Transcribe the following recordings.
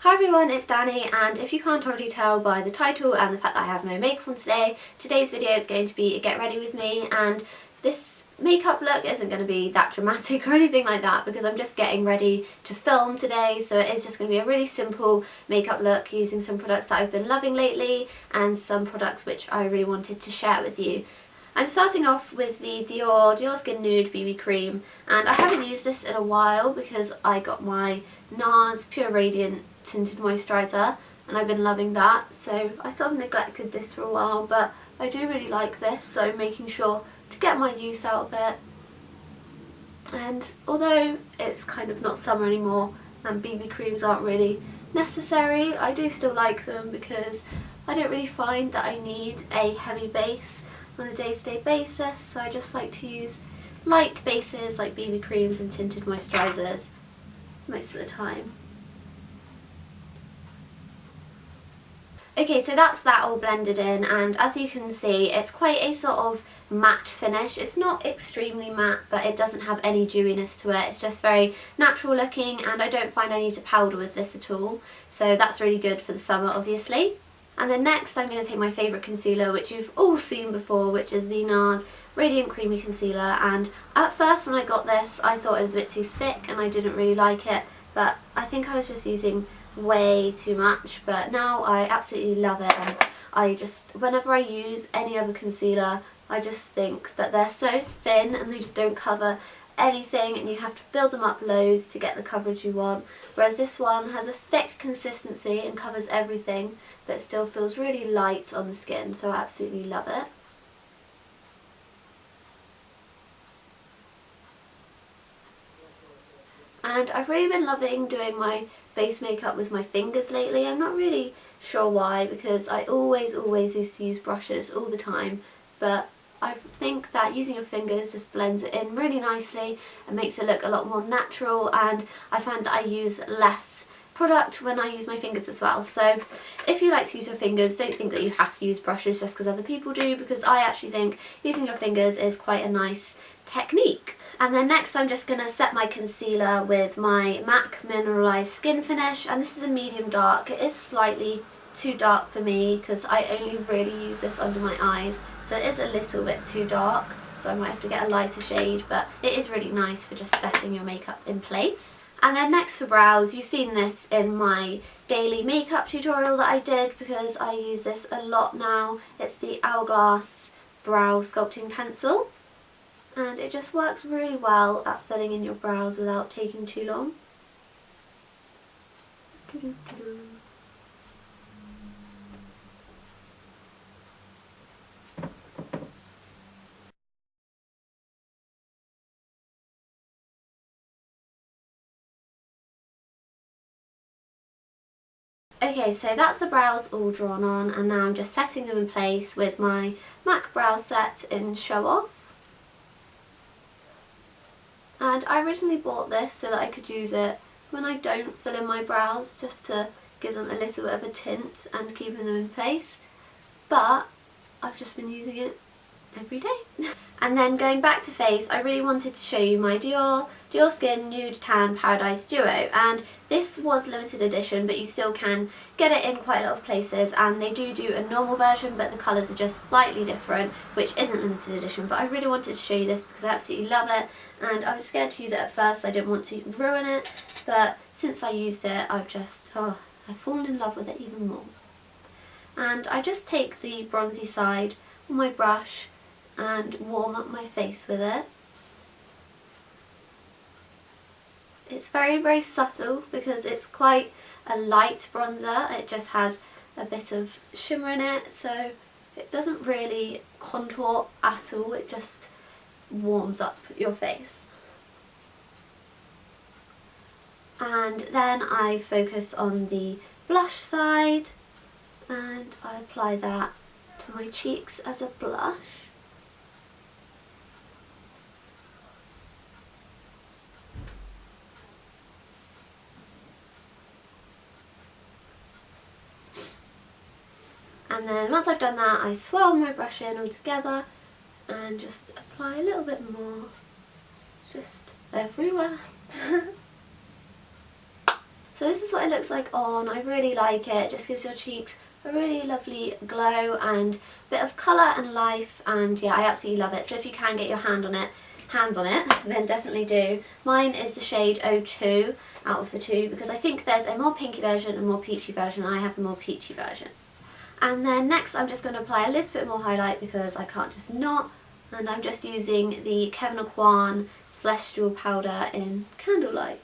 Hi everyone, it's Danny, and if you can't already tell by the title and the fact that I have no makeup on today, today's video is going to be a get ready with me, and this makeup look isn't going to be that dramatic or anything like that because I'm just getting ready to film today, so it is just going to be a really simple makeup look using some products that I've been loving lately and some products which I really wanted to share with you. I'm starting off with the Dior Skin Nude BB Cream, and I haven't used this in a while because I got my NARS Pure Radiant Tinted Moisturiser and I've been loving that, so I sort of neglected this for a while, but I do really like this, so I'm making sure to get my use out of it. And although it's kind of not summer anymore and BB creams aren't really necessary, I do still like them because I don't really find that I need a heavy base on a day-to-day basis, so I just like to use light bases like BB creams and tinted moisturisers most of the time. Okay, so that's that all blended in, and as you can see it's quite a sort of matte finish. It's not extremely matte, but it doesn't have any dewiness to it. It's just very natural looking, and I don't find I need to powder with this at all, so that's really good for the summer obviously. And then next I'm going to take my favourite concealer, which you've all seen before, which is the NARS Radiant Creamy Concealer, and at first when I got this I thought it was a bit too thick and I didn't really like it, but I think I was just using way too much, but now I absolutely love it, and I just, whenever I use any other concealer, I just think that they're so thin and they just don't cover anything, and you have to build them up loads to get the coverage you want, whereas this one has a thick consistency and covers everything but still feels really light on the skin, so I absolutely love it. And I've really been loving doing my base makeup with my fingers lately. I'm not really sure why, because I always used to use brushes all the time, but I think that using your fingers just blends it in really nicely and makes it look a lot more natural, and I find that I use less product when I use my fingers as well. So if you like to use your fingers, don't think that you have to use brushes just because other people do, because I actually think using your fingers is quite a nice technique. And then next I'm just going to set my concealer with my MAC Mineralized Skin Finish, and this is a medium dark. It is slightly too dark for me because I only really use this under my eyes, so it is a little bit too dark, so I might have to get a lighter shade, but it is really nice for just setting your makeup in place. And then next for brows, you've seen this in my daily makeup tutorial that I did because I use this a lot now. It's the Hourglass Brow Sculpting Pencil, and it just works really well at filling in your brows without taking too long. Okay, so that's the brows all drawn on, and now I'm just setting them in place with my MAC Brow Set in Show Off. And I originally bought this so that I could use it when I don't fill in my brows, just to give them a little bit of a tint and keeping them in place, but I've just been using it every day. And then going back to face, I really wanted to show you my Dior Skin Nude Tan Paradise Duo, and this was limited edition, but you still can get it in quite a lot of places, and they do a normal version, but the colours are just slightly different, which isn't limited edition, but I really wanted to show you this because I absolutely love it, and I was scared to use it at first, I didn't want to ruin it, but since I used it, I've fallen in love with it even more. And I just take the bronzy side on my brush and warm up my face with it. It's very subtle because it's quite a light bronzer. It just has a bit of shimmer in it, so it doesn't really contour at all, it just warms up your face. And then I focus on the blush side and I apply that to my cheeks as a blush. And then once I've done that, I swirl my brush in all together and just apply a little bit more, just everywhere. So this is what it looks like on. I really like it. It just gives your cheeks a really lovely glow and a bit of colour and life, and yeah, I absolutely love it. So if you can get your hands on it, then definitely do. Mine is the shade 02 out of the two because I think there's a more pinky version and more peachy version, and I have the more peachy version. And then next I'm just going to apply a little bit more highlight because I can't just not, and I'm just using the Kevyn Aucoin Celestial Powder in Candlelight.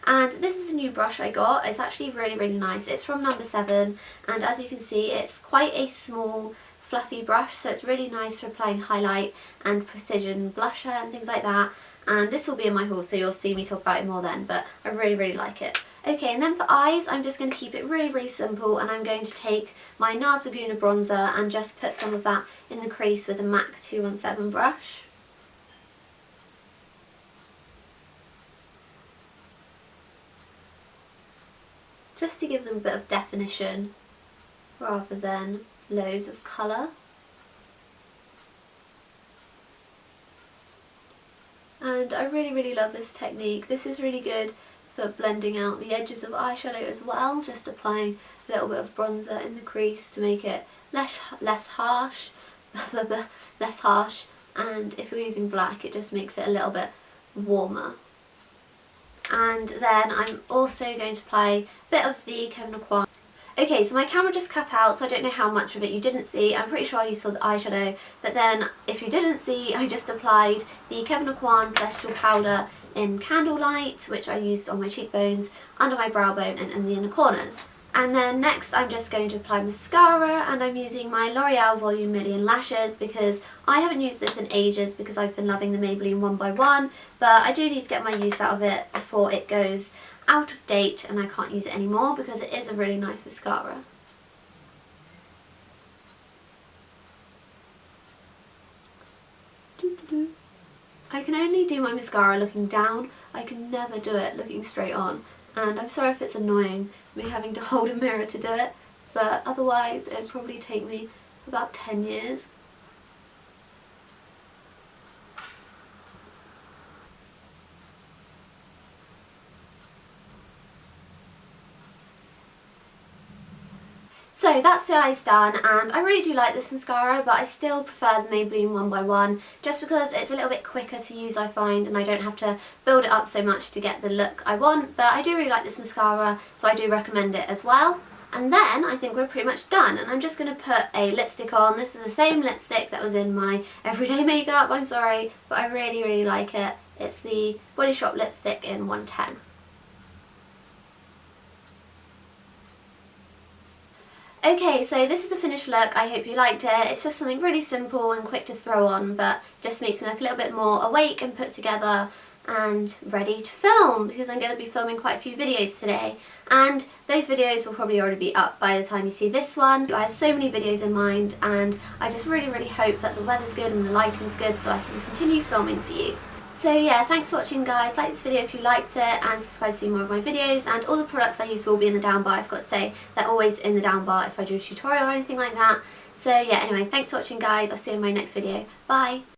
And this is a new brush I got. It's actually really nice. It's from number 7, and as you can see it's quite a small fluffy brush, so it's really nice for applying highlight and precision blusher and things like that. And this will be in my haul, so you'll see me talk about it more then, but I really like it. Okay, and then for eyes, I'm just going to keep it really simple, and I'm going to take my NARS Laguna bronzer and just put some of that in the crease with a MAC 217 brush. Just to give them a bit of definition rather than loads of colour. And I really love this technique. This is really good for blending out the edges of eyeshadow as well, just applying a little bit of bronzer in the crease to make it less harsh, less harsh, and if you're using black it just makes it a little bit warmer. And then I'm also going to apply a bit of the Kevyn Aucoin. Okay, so my camera just cut out, so I don't know how much of it you didn't see. I'm pretty sure you saw the eyeshadow, but then if you didn't see, I just applied the Kevyn Aucoin Celestial Powder in Candlelight, which I used on my cheekbones, under my brow bone and in the inner corners. And then next I'm just going to apply mascara, and I'm using my L'Oreal Volume Million Lashes because I haven't used this in ages because I've been loving the Maybelline 1x1, but I do need to get my use out of it before it goes out of date and I can't use it anymore because it is a really nice mascara. I can only do my mascara looking down. I can never do it looking straight on, and I'm sorry if it's annoying me having to hold a mirror to do it, but otherwise it'd probably take me about 10 years. So that's the eyes done, and I really do like this mascara, but I still prefer the Maybelline 1x1 just because it's a little bit quicker to use, I find, and I don't have to build it up so much to get the look I want. But I do really like this mascara, so I do recommend it as well. And then I think we're pretty much done, and I'm just going to put a lipstick on. This is the same lipstick that was in my everyday makeup, I'm sorry, but I really like it. It's the Body Shop lipstick in 110. Okay, so this is a finished look. I hope you liked it. It's just something really simple and quick to throw on, but just makes me look a little bit more awake and put together and ready to film, because I'm going to be filming quite a few videos today, and those videos will probably already be up by the time you see this one. I have so many videos in mind, and I just really hope that the weather's good and the lighting's good so I can continue filming for you. So yeah, thanks for watching guys. Like this video if you liked it, and subscribe to see more of my videos, and all the products I use will be in the down bar. I've got to say, they're always in the down bar if I do a tutorial or anything like that. So yeah, anyway, thanks for watching guys. I'll see you in my next video. Bye!